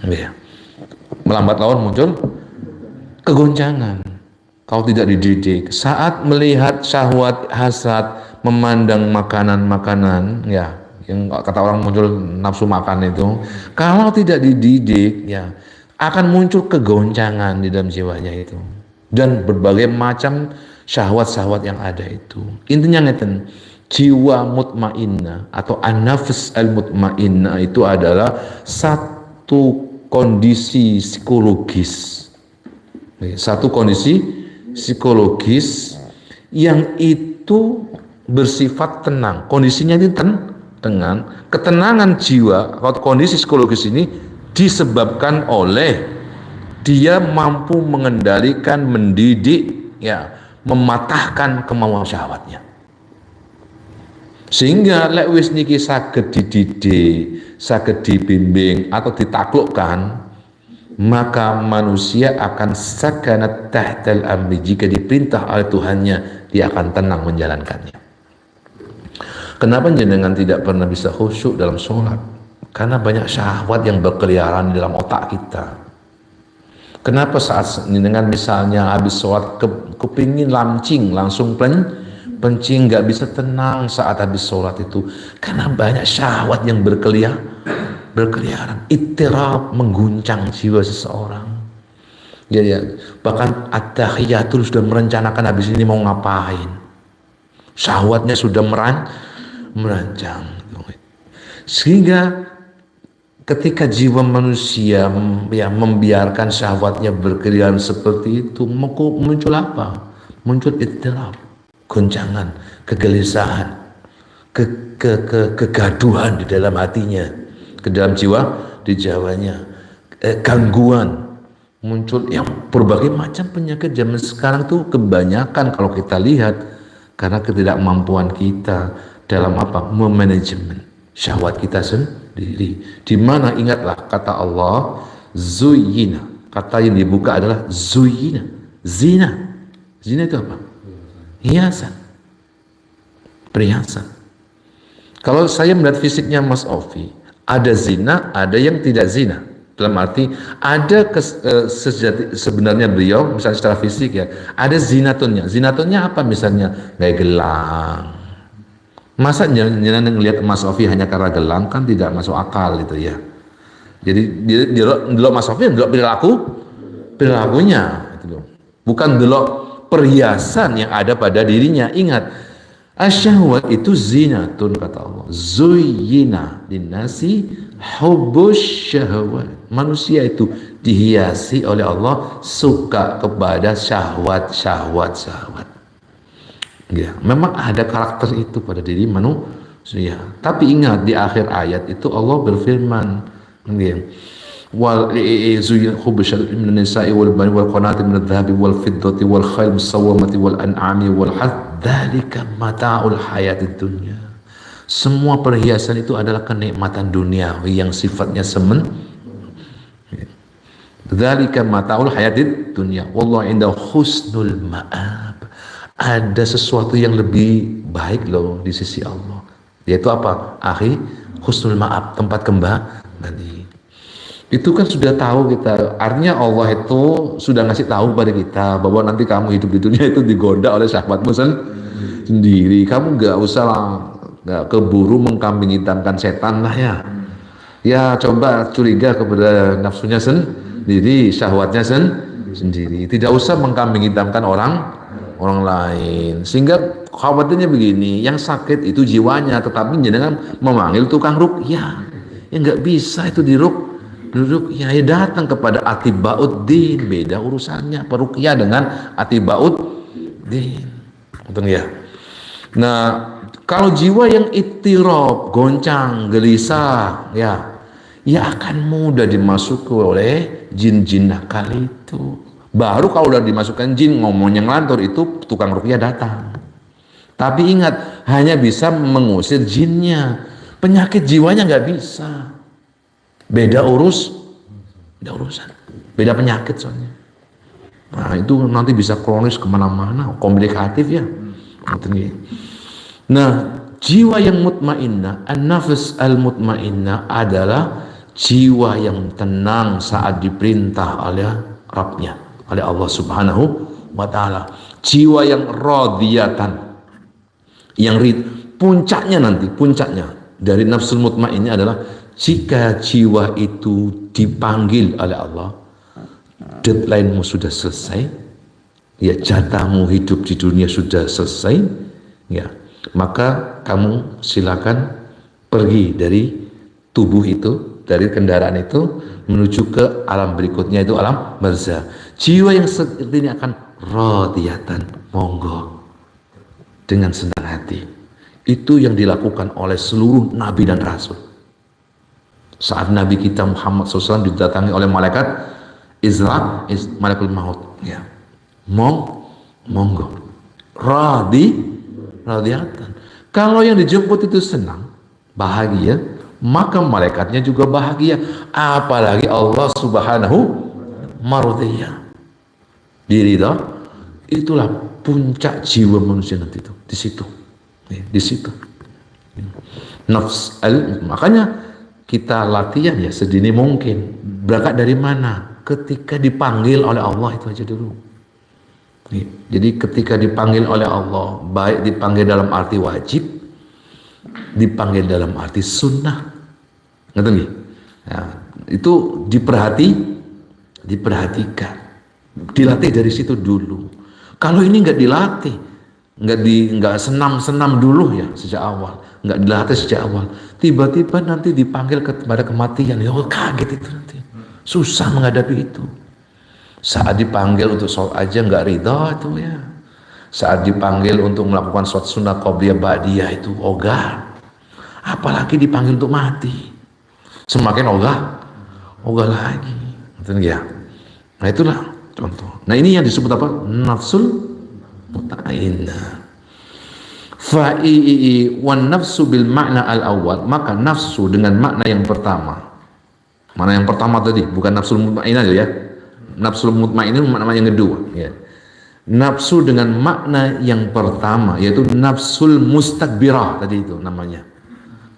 Ya. Melambat laun muncul kegoncangan. Kalau tidak dididik, saat melihat syahwat, hasad, memandang makanan-makanan, ya, yang kata orang muncul nafsu makan itu, kalau tidak dididik, ya, akan muncul kegoncangan di dalam jiwanya itu, dan berbagai macam syahwat-syahwat yang ada itu. Intinya ngeten, jiwa mutmainnah atau an-nafs al-mutmainnah itu adalah satu kondisi psikologis, satu kondisi psikologis yang itu bersifat tenang. Kondisinya ini tenang. Ketenangan jiwa atau kondisi psikologis ini disebabkan oleh dia mampu mengendalikan, mendidik, ya, mematahkan kemauan syahwatnya. Sehingga lek wis niki saged dididik, saged dibimbing atau ditaklukkan, maka manusia akan sakanat tahtal amri. Jika diperintah oleh Tuhannya, dia akan tenang menjalankannya. Kenapa jenengan tidak pernah bisa khusyuk dalam sholat? Karena banyak syahwat yang berkeliaran di dalam otak kita. Kenapa saat jenengan misalnya habis sholat kepingin lancing, langsung pencing, nggak bisa tenang saat habis sholat itu? Karena banyak syahwat yang berkeliaran, ittirab, mengguncang jiwa seseorang. Ya, bahkan at-tahiyatul sudah merencanakan habis ini mau ngapain. Syahwatnya sudah merancang. Sehingga ketika jiwa manusia ya membiarkan syahwatnya berkeliaran seperti itu, muncul apa? Muncul ittirab, goncangan, kegelisahan, kegaduhan di dalam hatinya, ke dalam di jawanya, gangguan, muncul yang berbagai macam penyakit zaman sekarang tuh kebanyakan kalau kita lihat karena ketidakmampuan kita dalam apa? Memanajemen syahwat kita sendiri. Di mana ingatlah kata Allah, zuyina. Kata yang dibuka adalah zuyina, zina. Zina itu apa? Hiasan, perhiasan. Kalau saya melihat fisiknya Mas Ovi, ada zina, ada yang tidak zina. Dalam arti ada sebenarnya beliau misalnya secara fisik ya, ada zinatunnya. Zinatunnya apa misalnya? Kayak gelang. Masa jangan ngelihat Mas Ovi hanya karena gelang, kan tidak masuk akal itu ya. Jadi delok Mas Ovi delok perilakunya itu loh. Bukan delok perhiasan yang ada pada dirinya. Ingat, asyahwat itu zinatun kata Allah. Zuyyina linnasi hubbus syahwat. Manusia itu dihiasi oleh Allah suka kepada syahwat. Ya, memang ada karakter itu pada diri manusia. Tapi ingat di akhir ayat itu Allah berfirman, ya, wal hubbus min nisa'i wal bani wal qanatir min adh-dhahabi wal fiddati wal khayl musawwamati wal an'ami wal harth dzalika mata'ul hayatid dunya. Semua perhiasan itu adalah kenikmatan duniawi yang sifatnya dzalika mata'ul hayatid dunya wallahu indahu husnul ma'ab. Ada sesuatu yang lebih baik loh di sisi Allah, yaitu apa? Husnul ma'ab, tempat kembali. Itu kan sudah tahu kita, artinya Allah itu sudah ngasih tahu pada kita bahwa nanti kamu hidup di dunia itu digoda oleh syahwatmu sendiri. Kamu nggak usah nggak keburu mengkambing hitamkan setan lah ya. Ya coba curiga kepada nafsunya sendiri, syahwatnya sendiri. Tidak usah mengkambing hitamkan orang lain. Sehingga khawatirnya begini, yang sakit itu jiwanya, tetapi jangan memanggil tukang ruqyah. Ya nggak bisa itu duduk ya datang kepada atibauddin, beda urusannya peruqyah dengan atibauddin. Betul ya? Nah, kalau jiwa yang ittirab, goncang, gelisah, ya akan mudah dimasuki oleh jin-jin nakal itu. Baru kalau udah dimasukkan jin ngomongnya ngelantur, itu tukang ruqyah datang. Tapi ingat, hanya bisa mengusir jinnya, penyakit jiwanya nggak bisa. Beda urusan, beda penyakit soalnya. Nah itu nanti bisa kronis kemana-mana, komplikatif ya. Nah jiwa yang mutmainnah, an-nafs al-mutmainnah adalah jiwa yang tenang saat diperintah oleh Rabbnya, oleh Allah Subhanahu wa Ta'ala. Jiwa yang radiyatan, yang puncaknya dari nafsul mutmainnah adalah jika jiwa itu dipanggil oleh Allah, deadline-mu sudah selesai, ya, jatahmu hidup di dunia sudah selesai, ya, maka kamu silakan pergi dari tubuh itu, dari kendaraan itu, menuju ke alam berikutnya, itu alam barzah. Jiwa yang seperti ini akan radiyatan, monggo, dengan senang hati. Itu yang dilakukan oleh seluruh nabi dan rasul. Saat Nabi kita Muhammad SAW didatangi oleh malaikat malakul maut, ya, monggo, radiyatan. Kalau yang dijemput itu senang, bahagia, maka malaikatnya juga bahagia. Apalagi Allah Subhanahu marudiyah, diridha. Itulah puncak jiwa manusia nanti itu, di situ. Makanya kita latihan ya sedini mungkin. Berangkat dari mana? Ketika dipanggil oleh Allah, itu aja dulu. Jadi ketika dipanggil oleh Allah, baik dipanggil dalam arti wajib, dipanggil dalam arti sunnah, ngerti nggih? Nah, itu diperhatikan, dilatih dari situ dulu. Kalau ini nggak dilatih, nggak senam dulu ya sejak awal, nggak dilatih sejak awal, tiba-tiba nanti dipanggil kepada kematian, ya kaget itu nanti, susah menghadapi itu. Saat dipanggil untuk sholat aja nggak ridha itu ya. Saat dipanggil untuk melakukan sholat sunnah qobliyah ba'diyah itu ogah. Apalagi dipanggil untuk mati, semakin ogah lagi. Betul ya? Nah itulah contoh. Nah ini yang disebut apa? Nafsul mutmainnah. Fa'i wan nafsu bil makna al awal, maka nafsu dengan makna yang pertama. Mana yang pertama tadi? Bukan nafsul mutmainnah ya. Nafsul mutmainnah makna yang kedua. Ya. Nafsu dengan makna yang pertama yaitu nafsul mustakbirah tadi itu namanya.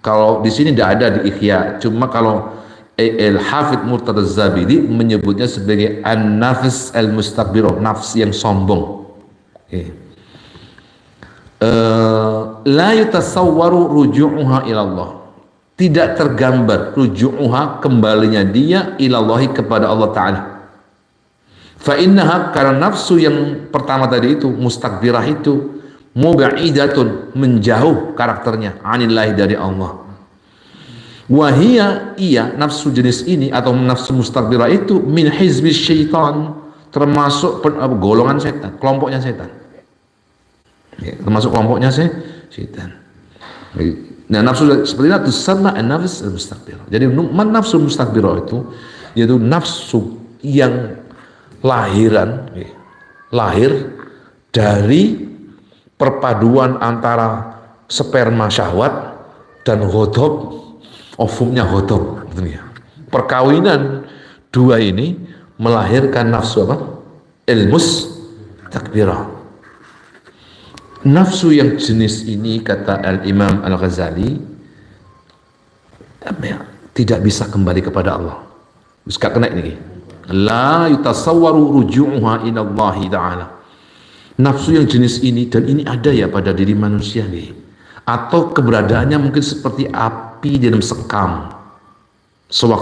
Kalau di sini tidak ada di Ihya, cuma kalau Al-Hafidh Murtada Az-Zabidi menyebutnya sebagai an-nafs al-mustakbirah, nafs yang sombong. La yutasawwaru ruju'uha ilallah, tidak tergambar ruju'uha, kembalinya dia ilallahi, kepada Allah Ta'ala. Fa innaha, karena nafsu yang pertama tadi itu mustakbirah itu mubaidatun, menjauh karakternya anillahi, dari Allah. Wahia, iya nafsu jenis ini atau nafsu mustakbirah itu min hizbi syaitan, termasuk golongan setan, kelompoknya setan, ya, termasuk kelompoknya setan. Nah nafsu seperti itu sama nafsu mustakbirah. Jadi nafsu mustakbirah itu yaitu nafsu yang lahir dari perpaduan antara sperma syahwat dan ghadab, ovumnya ghadab, perkawinan dua ini melahirkan nafsu apa? Mustakbirah. Nafsu yang jenis ini, kata Al-Imam Al-Ghazali, tidak bisa kembali kepada Allah. Bisa kena ini. La yutasawwaru ruju'uha ila Allah Ta'ala. Nafsu yang jenis ini, dan ini ada ya pada diri manusia nih, atau keberadaannya mungkin seperti api dalam sekam. Sewaktu